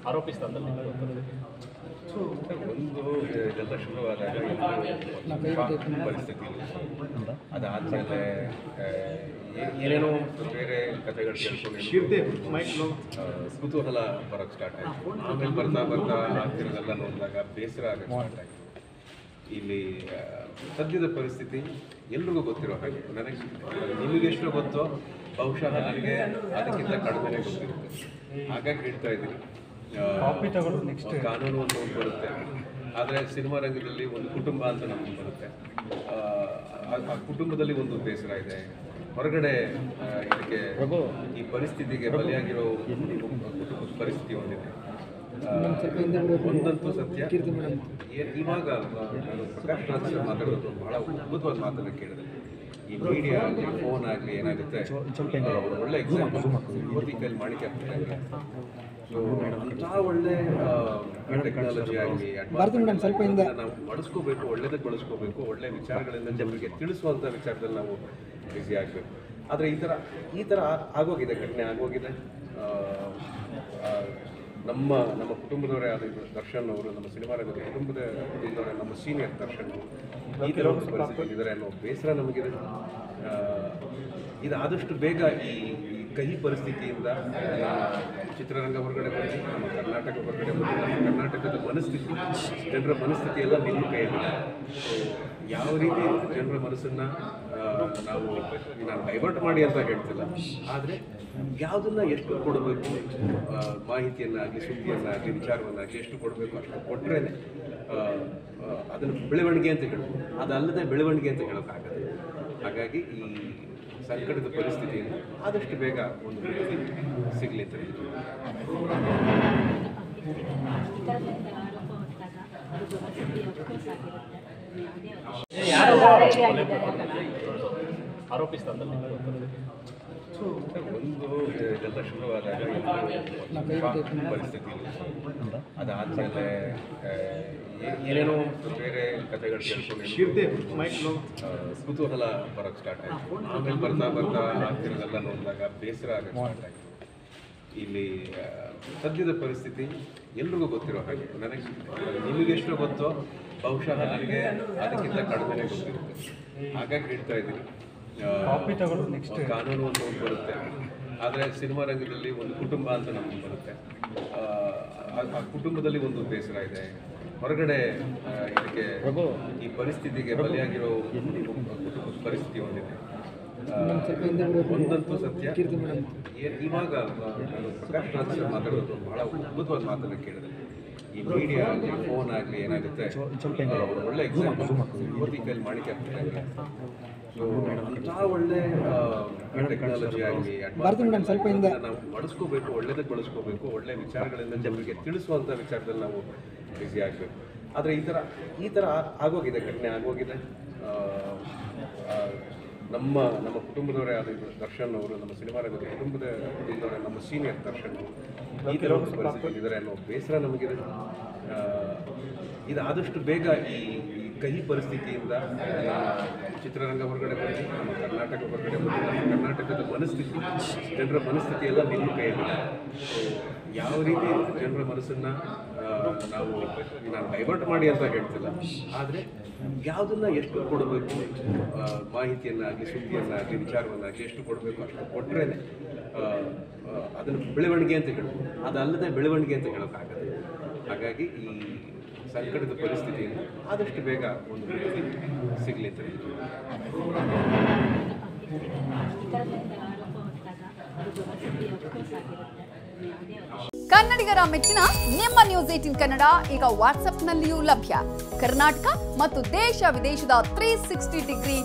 ಆರೋಪಿ ಸ್ಥಾನದಲ್ಲಿ ಒಂದು ಇದೆಲ್ಲ ಶುರುವಾದಾಗ ಪರಿಸ್ಥಿತಿ ಅದಾದಮೇಲೆ ಏನೇನೋ ಬೇರೆ ಕಥೆಗಳು ಕೇಳ್ಕೊಂಡು ಕುತೂಹಲ ಬರೋಕ್ಕೆ ಸ್ಟಾರ್ಟ್ ಆಯಿತು. ಆಮೇಲೆ ಬರ್ತಾ ಬರ್ತಾ ಆಗ್ತಿರೋದೆಲ್ಲ ನೋಡಿದಾಗ ಬೇಸರ ಆಗೋಕ್ಕೆ ಸ್ಟಾರ್ಟ್ ಆಯಿತು. ಇಲ್ಲಿ ಸದ್ಯದ ಪರಿಸ್ಥಿತಿ ಎಲ್ರಿಗೂ ಗೊತ್ತಿರೋ ಹಾಗೆ, ನನಗೆ ನಿಮಗೆಷ್ಟು ಗೊತ್ತೋ ಬಹುಶಃ ನನಗೆ ಅದಕ್ಕಿಂತ ಕಡಿಮೆನೇ ಗೊತ್ತಿರುತ್ತೆ. ಹಾಗಾಗಿ ಹೇಳ್ತಾ ಇದ್ದೀನಿ, ಕಾನೂನು ಅಂತ ಒಂದು ಬರುತ್ತೆ, ಆದರೆ ಸಿನಿಮಾ ರಂಗದಲ್ಲಿ ಒಂದು ಕುಟುಂಬ ಅಂತ ನಮಗೆ ಬರುತ್ತೆ. ಆ ಕುಟುಂಬದಲ್ಲಿ ಒಂದು ಬೇಸರ ಇದೆ. ಹೊರಗಡೆ ಇದಕ್ಕೆ ಈ ಪರಿಸ್ಥಿತಿಗೆ ಬಲಿಯಾಗಿರೋ ಪರಿಸ್ಥಿತಿ ಒಂದಿದೆ. ಒಂದಂತೂ ಸತ್ಯ, ಇವಾಗ ಪ್ರಕಾಶ್ ರಾಜ್ ಸರ್ ಮಾತಾಡೋದು ಬಹಳ ಅದ್ಭುತವಾದ ಮಾತನ್ನು ಕೇಳಿದೆ. ಈ ಮೀಡಿಯಾ ಆಗಲಿ ಫೋನ್ ಆಗಲಿ ಏನಾಗುತ್ತೆ, ಒಳ್ಳೆ ಎಕ್ಸಾಂಪಲ್ ಯುವತಿ ಕೈಲಿ ಮಾಡಿಕೆ ಆಗ್ತದೆ. ಸೊ ಅಂತಹ ಒಳ್ಳೆ ಟೆಕ್ನಾಲಜಿ ಆಗಲಿ ನಾವು ಬಳಸ್ಕೋಬೇಕು, ಒಳ್ಳೆದಕ್ಕೆ ಬಳಸ್ಕೋಬೇಕು, ಒಳ್ಳೆ ವಿಚಾರಗಳಿಂದ ಜನರಿಗೆ ತಿಳಿಸುವಂಥ ವಿಚಾರದಲ್ಲಿ ನಾವು ಬ್ಯುಸಿ ಆಗಬೇಕು. ಆದರೆ ಈ ಥರ ಆಗೋಗಿದೆ, ಘಟನೆ ಆಗೋಗಿದೆ. ನಮ್ಮ ಕುಟುಂಬದವರೇ ಆದ ದರ್ಶನ್ ಅವರು, ನಮ್ಮ ಸಿನಿಮಾ ರಂಗದ ಕುಟುಂಬದವರೇ ನಮ್ಮ ಸೀನಿಯರ್ ದರ್ಶನ್ ಅವರು ಈ ಥರ ಒಂದು ಪರಿಸ್ಥಿತಿ ಇದ್ದಾರೆ ಅನ್ನೋ ಬೇಸರ ನಮಗಿದೆ. ಇದು ಆದಷ್ಟು ಬೇಗ ಈ ಕಹಿ ಪರಿಸ್ಥಿತಿಯಿಂದ ಚಿತ್ರರಂಗ ಹೊರಗಡೆ ಬಂದು ನಮ್ಮ ಕರ್ನಾಟಕ ಹೊರಗಡೆ ಬಂದು ನಮ್ಮ ಕರ್ನಾಟಕದ ಮನಸ್ಥಿತಿ, ಜನರ ಮನಸ್ಥಿತಿ ಎಲ್ಲ ನಿಮ್ಮ ಕೈಯಲ್ಲಿದೆ. ಸೊ ಯಾವ ರೀತಿ ಜನರ ಮನಸ್ಸನ್ನು ನಾನು ಡೈವರ್ಟ್ ಮಾಡಿ ಅಂತ ಹೇಳ್ತಿಲ್ಲ, ಆದರೆ ಯಾವುದನ್ನು ಎಷ್ಟು ಕೊಡಬೇಕು, ಮಾಹಿತಿಯನ್ನಾಗಲಿ ಸುದ್ದಿಯನ್ನಾಗಲಿ ವಿಚಾರವನ್ನಾಗಲಿ ಎಷ್ಟು ಕೊಡಬೇಕು ಅಷ್ಟು ಕೊಟ್ಟರೆ ಅದನ್ನು ಬೆಳವಣಿಗೆ ಅಂತ ಹೇಳ್ಬೋದು. ಅದಲ್ಲದೆ ಬೆಳವಣಿಗೆ ಅಂತ ಹೇಳೋಕ್ಕಾಗಲ್ಲ. ಹಾಗಾಗಿ ಈ ಸಂಕಟದ ಪರಿಸ್ಥಿತಿಯಿಂದ ಆದಷ್ಟು ಬೇಗ ಒಂದು ಸಿಗಲಿ ಅಂತ ಆರೋಪಿ ಸ್ಥಾನದಲ್ಲಿ ಒಂದು ಇದೆಲ್ಲ ಶುರುವಾದಾಗ ಪರಿಸ್ಥಿತಿ ಅದಾದಮೇಲೆ ಏನೇನೋ ಬೇರೆ ಕಥೆಗಳು ಕೇಳ್ಕೊಂಡು ಕುತೂಹಲ ಬರೋಕ್ಕೆ ಸ್ಟಾರ್ಟ್ ಆಯಿತು. ಆಮೇಲೆ ಬರ್ತಾ ಬರ್ತಾ ಆಗ್ತಿರೋದೆಲ್ಲ ನೋಡಿದಾಗ ಬೇಸರ ಆಗೋಕ್ಕೆ ಸ್ಟಾರ್ಟ್ ಆಯಿತು. ಇಲ್ಲಿ ಸದ್ಯದ ಪರಿಸ್ಥಿತಿ ಎಲ್ರಿಗೂ ಗೊತ್ತಿರೋ ಹಾಗೆ, ನನಗೆ ನಿಮಗೆಷ್ಟು ಗೊತ್ತೋ ಬಹುಶಃ ನನಗೆ ಅದಕ್ಕಿಂತ ಕಡಿಮೆನೇ ಗೊತ್ತಿರುತ್ತೆ. ಹಾಗಾಗಿ ಹೇಳ್ತಾ ಇದ್ದೀನಿ, ಕಾನೂನು ಅಂತ ಒಂದು ಬರುತ್ತೆ, ಆದರೆ ಸಿನಿಮಾ ರಂಗದಲ್ಲಿ ಒಂದು ಕುಟುಂಬ ಅಂತ ನಮಗೆ ಬರುತ್ತೆ. ಆ ಕುಟುಂಬದಲ್ಲಿ ಒಂದು ಬೇಸರ ಇದೆ. ಹೊರಗಡೆ ಇದಕ್ಕೆ ಈ ಪರಿಸ್ಥಿತಿಗೆ ಬಲಿಯಾಗಿರೋ ಪರಿಸ್ಥಿತಿ ಒಂದಿದೆ. ಒಂದಂತೂ ಸತ್ಯ, ಇವಾಗ ಪ್ರಕಾಶ್ ರಾಜ್ ಸರ್ ಮಾತಾಡೋದು ಬಹಳ ಅದ್ಭುತವಾದ ಮಾತನ್ನು ಕೇಳಿದೆ. ಈ ಮೀಡಿಯಾ ಆಗಲಿ ಫೋನ್ ಆಗಲಿ ಏನಾಗುತ್ತೆ, ಒಳ್ಳೆ ಎಕ್ಸಾಂಪಲ್ ಯುವತಿ ಕೈಲಿ ಮಾಡಿಕೆ ಆಗ್ತದೆ. ಸೊ ಅಂತಹ ಒಳ್ಳೆ ಟೆಕ್ನಾಲಜಿ ಆಗಲಿ ನಾವು ಬಳಸ್ಕೋಬೇಕು, ಒಳ್ಳೆದಕ್ಕೆ ಬಳಸ್ಕೋಬೇಕು, ಒಳ್ಳೆ ವಿಚಾರಗಳಿಂದ ಜನರಿಗೆ ತಿಳಿಸುವಂಥ ವಿಚಾರದಲ್ಲಿ ನಾವು ಬ್ಯುಸಿ ಆಗಬೇಕು. ಆದರೆ ಈ ಥರ ಆಗೋಗಿದೆ, ಘಟನೆ ಆಗೋಗಿದೆ. ನಮ್ಮ ಕುಟುಂಬದವರೇ ಆದ ದರ್ಶನ್ ಅವರು, ನಮ್ಮ ಸಿನಿಮಾ ರಂಗದ ಕುಟುಂಬದವರೇ ನಮ್ಮ ಸೀನಿಯರ್ ದರ್ಶನ್ ಅವರು ಈ ಥರ ಒಂದು ಪರಿಸ್ಥಿತಿ ಇದ್ದಾರೆ ಅನ್ನೋ ಬೇಸರ ನಮಗಿದೆ. ಇದು ಆದಷ್ಟು ಬೇಗ ಈ ಕಹಿ ಪರಿಸ್ಥಿತಿಯಿಂದ ಚಿತ್ರರಂಗ ಹೊರಗಡೆ ಬಂದು ನಮ್ಮ ಕರ್ನಾಟಕ ಹೊರಗಡೆ ಬಂದು ನಮ್ಮ ಕರ್ನಾಟಕದ ಮನಸ್ಥಿತಿ, ಜನರ ಮನಸ್ಥಿತಿ ಎಲ್ಲ ನಿಮ್ಮ ಕೈಯಲ್ಲಿದೆ. ಸೊ ಯಾವ ರೀತಿ ಜನರ ಮನಸ್ಸನ್ನು ನಾನು ಡೈವರ್ಟ್ ಮಾಡಿ ಅಂತ ಹೇಳ್ತಿಲ್ಲ, ಆದರೆ ಯಾವುದನ್ನು ಎಷ್ಟು ಕೊಡಬೇಕು, ಮಾಹಿತಿಯನ್ನಾಗಲಿ ಸುದ್ದಿಯನ್ನಾಗಲಿ ವಿಚಾರವನ್ನಾಗಲಿ ಎಷ್ಟು ಕೊಡಬೇಕು ಅಷ್ಟು ಕೊಟ್ಟರೆ ಅದನ್ನು ಬೆಳವಣಿಗೆ ಅಂತ ಹೇಳ್ಬೋದು. ಅದಲ್ಲದೆ ಬೆಳವಣಿಗೆ ಅಂತ ಹೇಳೋಕ್ಕಾಗಲ್ಲ. ಹಾಗಾಗಿ ಈ ಸಂಕಟದ ಪರಿಸ್ಥಿತಿಯಿಂದ ಆದಷ್ಟು ಬೇಗ ಒಂದು ಸಿಗಲಿ ಅಂತ ಕನ್ನಡಿಗರ ಮೆಚ್ಚಿನ ನಿಮ್ಮ ನ್ಯೂಸ್ 18 ಕನ್ನಡ ಈಗ ವಾಟ್ಸ್ಆಪ್ನಲ್ಲಿಯೂ ಲಭ್ಯ. ಕರ್ನಾಟಕ ಮತ್ತು ದೇಶ ವಿದೇಶದ 360 ಡಿಗ್ರಿ